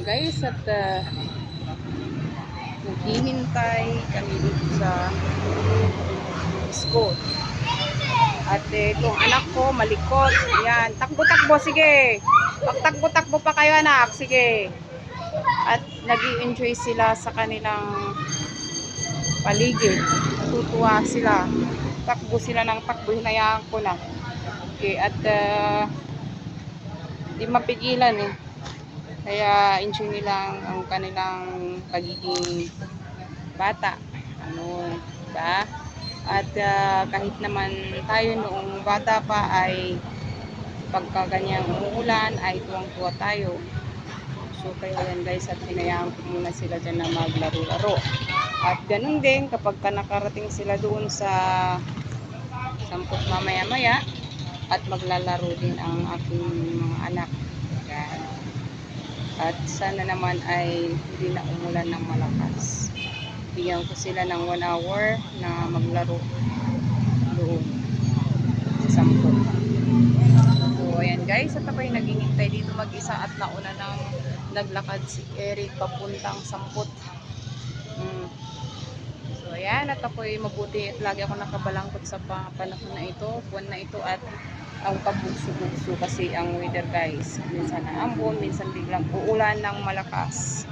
guys at naghihintay kami dito sa school. At itong anak ko malikot. Yan, takbo-takbo, sige. Magtakbo-takbo pa kayo anak, sige. At nag-i-enjoy sila sa kanilang paligid. Natutuwa sila. Takbo sila ng takbo, hinayaan ko na. Okay, at di mapigilan eh. Kaya enjoy nila ang kanilang pagiging bata. Ano, ba? At kahit naman tayo noong bata pa ay pagka ganyang umuulan ay tuwang-tuwa tayo. So kaya yan guys, at hinayaan ko muna sila dyan na maglaro-laro. At ganun din kapag nakarating sila doon sa sampot mamaya-maya at maglalaro din ang aking mga anak. Yan. At sana naman ay hindi na umulan ng malakas. Bigyan ko sila ng 1 hour na maglaro doon sa sampot. So ayan guys, at ako'y naghihintay dito mag-isa at nauna nang naglakad si Eric papuntang sampot. So ayan, at ako'y mabuti at lagi ako nakabalangkot sa panahon na ito, buwan na ito, at ang pabugso-bugso kasi ang weather guys. Minsan ambon, minsan biglang uulan ng malakas.